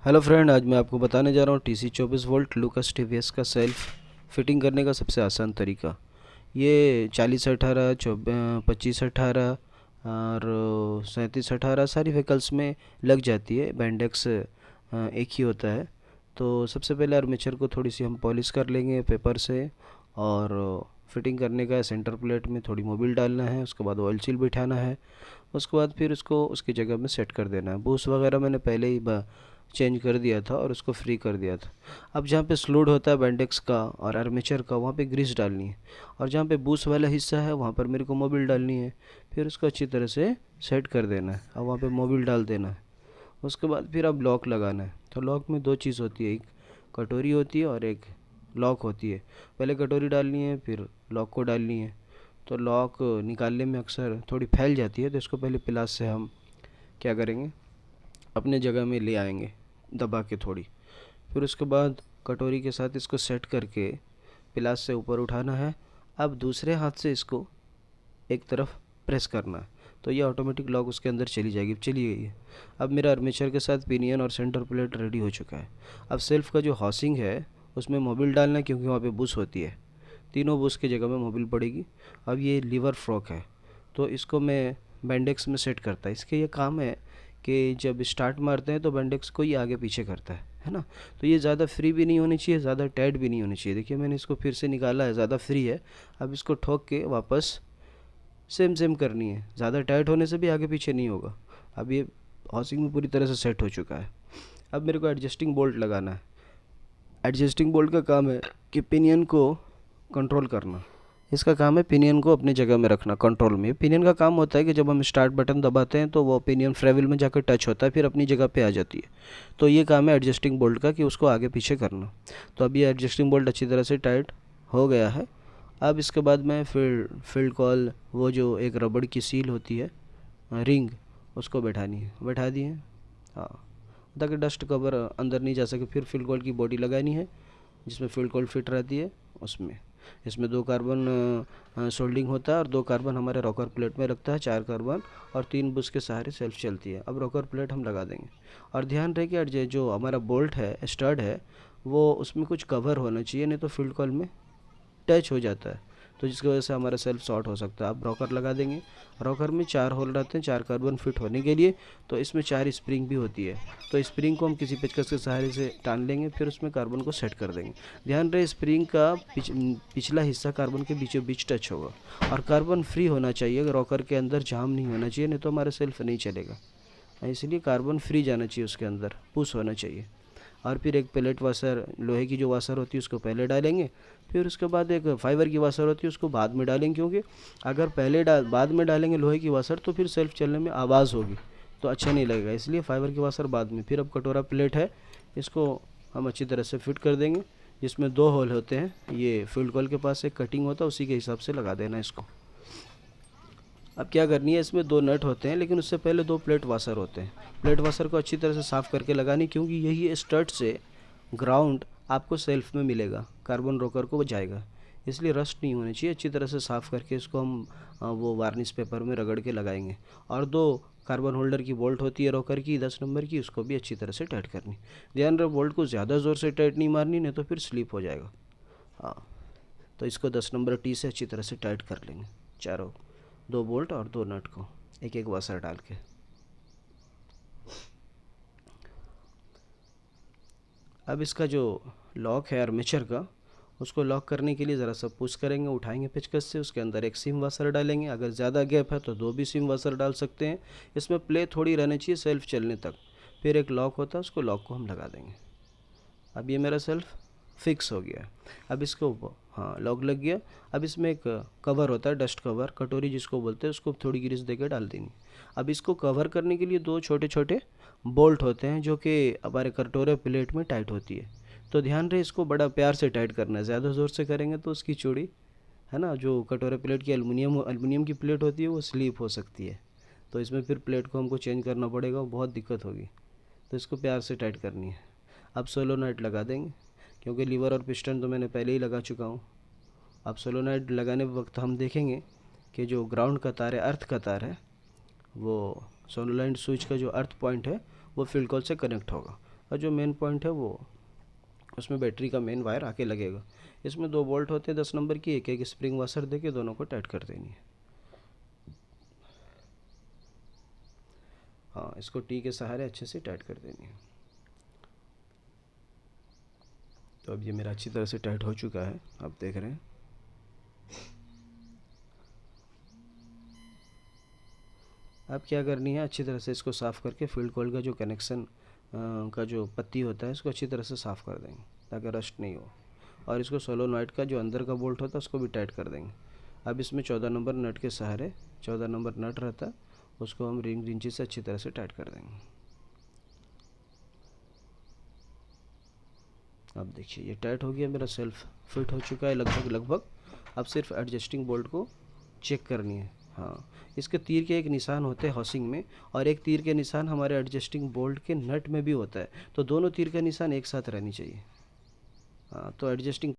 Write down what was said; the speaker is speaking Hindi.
हेलो फ्रेंड, आज मैं आपको बताने जा रहा हूँ TC 24 वोल्ट लूकास TVS का सेल्फ फिटिंग करने का सबसे आसान तरीका। ये 40-18, 25-18 और 37-18 सारी व्हीकल्स में लग जाती है। बैंडेक्स एक ही होता है। तो सबसे पहले आर्मेचर को थोड़ी सी हम पॉलिश कर लेंगे पेपर से, और फिटिंग करने का सेंटर प्लेट में थोड़ी मोबिल डालना है। उसके बाद ऑयल सील बिठाना है। उसके बाद फिर उसको उसकी जगह में सेट कर देना है। बूस्ट वगैरह मैंने पहले ही चेंज कर दिया था और उसको फ्री कर दिया था। अब जहाँ पे स्लूड होता है बैंडेक्स का और आर्मेचर का, वहाँ पे ग्रीस डालनी है, और जहाँ पे बूस्ट वाला हिस्सा है वहाँ पर मेरे को मोबिल डालनी है। फिर उसको अच्छी तरह से सेट कर देना है। अब वहाँ पे मोबिल डाल देना है। उसके बाद फिर अब लॉक लगाना है। तो लॉक में दो चीज़ होती है, एक कटोरी होती है और एक लॉक होती है। पहले कटोरी डालनी है, फिर लॉक को डालनी है। तो लॉक निकालने में अक्सर थोड़ी फैल जाती है, तो इसको पहले प्लास से हम क्या करेंगे, अपने जगह में ले आएंगे दबा के थोड़ी। फिर उसके बाद कटोरी के साथ इसको सेट करके प्लास से ऊपर उठाना है। अब दूसरे हाथ से इसको एक तरफ प्रेस करना है, तो ये ऑटोमेटिक लॉक उसके अंदर चली जाएगी। चली गई है। अब मेरा आर्मेचर के साथ पिनियन और सेंटर प्लेट रेडी हो चुका है। अब सेल्फ का जो हाउसिंग है उसमें मोबिल डालना है, क्योंकि वहाँ पे बुश होती है। तीनों बुश की जगह में मोबिल पड़ेगी। अब ये लीवर फ्रॉक है, तो इसको मैं बैंडेक्स में सेट करता है। इसके ये काम है कि जब स्टार्ट मारते हैं तो बैंडेक्स को ये आगे पीछे करता है ना। तो ये ज़्यादा फ्री भी नहीं होनी चाहिए, ज़्यादा टाइट भी नहीं होनी चाहिए। देखिए मैंने इसको फिर से निकाला है, ज़्यादा फ्री है। अब इसको ठोक के वापस सेम सेम करनी है। ज़्यादा टाइट होने से भी आगे पीछे नहीं होगा। अब ये हाउसिंग में पूरी तरह से सेट हो चुका है। अब मेरे को एडजस्टिंग बोल्ट लगाना है। एडजस्टिंग बोल्ट का काम है कि पिनियन को कंट्रोल करना। इसका काम है पिनियन को अपनी जगह में रखना, कंट्रोल में। पिनियन का काम होता है कि जब हम स्टार्ट बटन दबाते हैं तो वो पिनियन फ्रेविल में जाकर टच होता है, फिर अपनी जगह पे आ जाती है। तो ये काम है एडजस्टिंग बोल्ट का, कि उसको आगे पीछे करना। तो अब ये एडजस्टिंग बोल्ट अच्छी तरह से टाइट हो गया है। अब इसके बाद मैं फील्ड कॉल, वो जो एक रबड़ की सील होती है, रिंग, उसको बैठानी है। बैठा दी है, हाँ, ताकि डस्ट कवर अंदर नहीं जा सके। फिर फील्ड कॉल की बॉडी लगानी है, जिसमें फील्ड कॉल फिट रहती है उसमें। इसमें 2 कार्बन सोल्डिंग होता है, और 2 कार्बन हमारे रॉकर प्लेट में लगता है, 4 कार्बन, और 3 बुश के सहारे सेल्फ चलती है। अब रॉकर प्लेट हम लगा देंगे। और ध्यान रहे कि जो हमारा बोल्ट है, स्टड है, वो उसमें कुछ कवर होना चाहिए, नहीं तो फील्ड कॉल में टच हो जाता है, तो जिसकी वजह से हमारा सेल्फ शॉर्ट हो सकता है। अब रॉकर लगा देंगे। रॉकर में 4 होल रहते हैं, 4 कार्बन फिट होने के लिए। तो इसमें 4 स्प्रिंग भी होती है। तो स्प्रिंग को हम किसी पेचकस के सहारे से टान लेंगे, फिर उसमें कार्बन को सेट कर देंगे। ध्यान रहे स्प्रिंग का पिछला हिस्सा कार्बन के बीचों बीच टच होगा, और कार्बन फ्री होना चाहिए। रॉकर के अंदर जाम नहीं होना चाहिए, नहीं तो हमारा सेल्फ नहीं चलेगा। इसलिए कार्बन फ्री जाना चाहिए, उसके अंदर पुश होना चाहिए। और फिर एक प्लेट वाशर, लोहे की जो वाशर होती है उसको पहले डालेंगे। फिर उसके बाद एक फाइबर की वाशर होती है, उसको बाद में डालेंगे, क्योंकि अगर बाद में डालेंगे लोहे की वाशर तो फिर सेल्फ चलने में आवाज़ होगी, तो अच्छा नहीं लगेगा। इसलिए फाइबर की वाशर बाद में। फिर अब कटोरा प्लेट है, इसको हम अच्छी तरह से फिट कर देंगे, जिसमें 2 होल होते हैं। ये फील्ड कॉल के पास एक कटिंग होता है, उसी के हिसाब से लगा देना इसको। अब क्या करनी है, इसमें 2 नट होते हैं, लेकिन उससे पहले 2 प्लेट वाशर होते हैं। प्लेट वाशर को अच्छी तरह से साफ़ करके लगानी, क्योंकि यही स्टड से ग्राउंड आपको सेल्फ में मिलेगा, कार्बन रोकर को जाएगा। इसलिए रस्ट नहीं होनी चाहिए। अच्छी तरह से साफ़ करके इसको हम वो वार्निश पेपर में रगड़ के लगाएंगे। और 2 कार्बन होल्डर की बोल्ट होती है रोकर की, 10 नंबर की, उसको भी अच्छी तरह से टाइट करनी। ध्यान रहे बोल्ट को ज़्यादा ज़ोर से टाइट नहीं मारनी, नहीं तो फिर स्लिप हो जाएगा। हाँ, तो इसको 10 नंबर टी से अच्छी तरह से टाइट कर लेंगे, चारों 2 बोल्ट और 2 नट को एक एक वाशर डाल के। अब इसका जो लॉक है आर्मेचर का, उसको लॉक करने के लिए ज़रा सा पुश करेंगे, उठाएंगे पेचकस से। उसके अंदर एक सिम वाशर डालेंगे। अगर ज़्यादा गैप है तो 2 भी सिम वाशर डाल सकते हैं। इसमें प्ले थोड़ी रहनी चाहिए सेल्फ चलने तक। फिर एक लॉक होता है, उसको लॉक को हम लगा देंगे। अब ये मेरा सेल्फ फिक्स हो गया। अब इसको ऊपर, हाँ, लॉक लग गया। अब इसमें एक कवर होता है, डस्ट कवर, कटोरी जिसको बोलते हैं, उसको थोड़ी ग्रीस देकर डाल देंगे। अब इसको कवर करने के लिए 2 छोटे छोटे बोल्ट होते हैं, जो कि हमारे कटोरे प्लेट में टाइट होती है। तो ध्यान रहे इसको बड़ा प्यार से टाइट करना है। ज़्यादा ज़ोर से करेंगे तो उसकी चूड़ी है ना, जो कटोरे प्लेट की एल्युमिनियम की प्लेट होती है, वो स्लिप हो सकती है। तो इसमें फिर प्लेट को हमको चेंज करना पड़ेगा, बहुत दिक्कत होगी। तो इसको प्यार से टाइट करनी है। अब सोलोनाइट लगा देंगे, क्योंकि लीवर और पिस्टन तो मैंने पहले ही लगा चुका हूँ। अब सोलोनाइट लगाने वक्त हम देखेंगे कि जो ग्राउंड का तार है, अर्थ का तार है, वो सोलोनाइट स्विच का जो अर्थ पॉइंट है वो फील्ड कॉल से कनेक्ट होगा। और जो मेन पॉइंट है वो उसमें बैटरी का मेन वायर आके लगेगा। इसमें 2 बोल्ट होते हैं 10 नंबर की, एक एक स्प्रिंग वाशर देके दोनों को टाइट कर देनी है। हाँ, इसको टी के सहारे अच्छे से टाइट कर देनी है। तो अब ये मेरा अच्छी तरह से टाइट हो चुका है, आप देख रहे हैं। अब क्या करनी है, अच्छी तरह से इसको साफ़ करके फील्ड कॉइल का जो कनेक्शन का जो पत्ती होता है इसको अच्छी तरह से साफ़ कर देंगे ताकि रस्ट नहीं हो। और इसको सोलोनॉइड का जो अंदर का बोल्ट होता है उसको भी टाइट कर देंगे। अब इसमें 14 नंबर नट के सहारे 14 नंबर नट रहता है, उसको हम रिंग रिंची से अच्छी तरह से टाइट कर देंगे। अब देखिए ये टाइट हो गया, मेरा सेल्फ फिट हो चुका है लगभग। अब सिर्फ एडजस्टिंग बोल्ट को चेक करनी है। हाँ, इसके तीर के एक निशान होते हैं हाउसिंग में, और एक तीर के निशान हमारे एडजस्टिंग बोल्ट के नट में भी होता है, तो दोनों तीर का निशान एक साथ रहनी चाहिए। हाँ, तो एडजस्टिंग